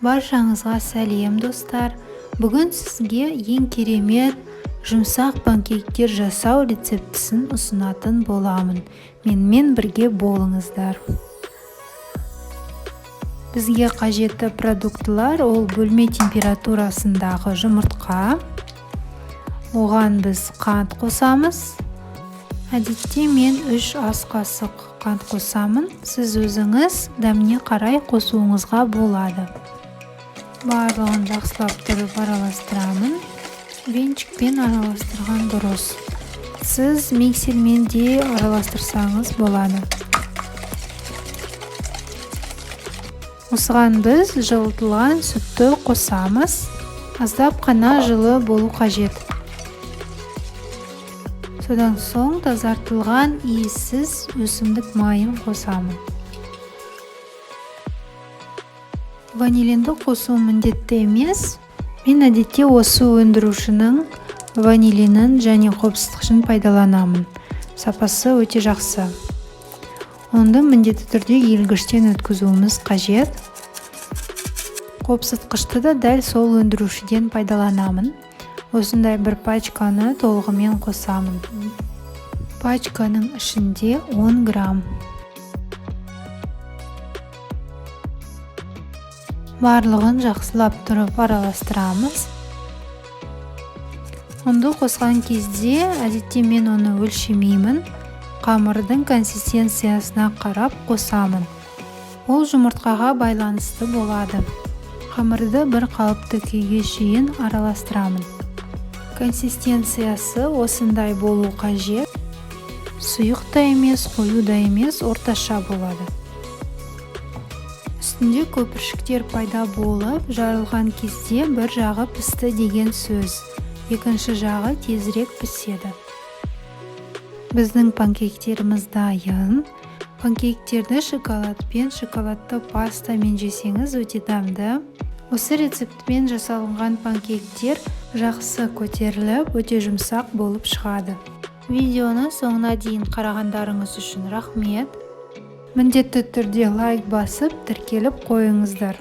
Баршаңызға сәлем достар. Бүгін сізге ең керемет жұмсақ панкейктер жасау рецептісін ұсынатын боламын. Менімен бірге болыңыздар. Бізге қажетті продуктылар ол бөлме температурасындағы жұмыртқа. Оған біз қант қосамыз. Әдетте мен 3 ас қасық қант қосамын. Сіз өзіңіз дәміне қарай қосуыңызға болады. Барлығын жақсылап тұрып араластырамын. Венчикпен араластырған дұрыс. Сіз миксермен де араластырсаңыз болады. Осыған біз жылытылған сүтті қосамыз. Аздап қана жылы болу қажет. Содан соң тазартылған иіссіз өсімдік майын қосамын. Ванилинді қосу міндетті емес. Мен әдетте осы өндірушінің ванилинін және қопсытқышын пайдаланамын. Сапасы өте жақсы. Онды міндетті түрде елгіштен өткізуіміз қажет. Қопсытқышты да дәл сол өндірушіден пайдаланамын. Осындай бір пачканы толығымен қосамын. Пачканың ішінде 10 грамм. Барлығын жақсылап тұрып араластырамыз. Онды қосқан кезде әдетте мен оны өлшемеймін. Қамырдың консистенциясына қарап қосамын. Ол жұмыртқаға байланысты болады. Қамырды бір қалыпты күйге шейін араластырамын. Консистенциясы осындай болу қажет. Сұйық та емес, қою да емес, орташа болады. Үстінде көпіршіктер пайда болып, жарылған кезде бір жағы пісті деген сөз. Екінші жағы тезірек піседі. Біздің панкейктеріміз дайын. Панкейктерді шоколадпен, шоколадты пастамен жесеңіз өте дәмді. Осы рецептпен жасалынған панкейктер жақсы көтеріліп, өте жұмсақ болып шығады. Видеоны соңына дейін қарағандарыңыз үшін рахмет. Міндетті түрде лайк басып, тіркеліп қойыңыздар.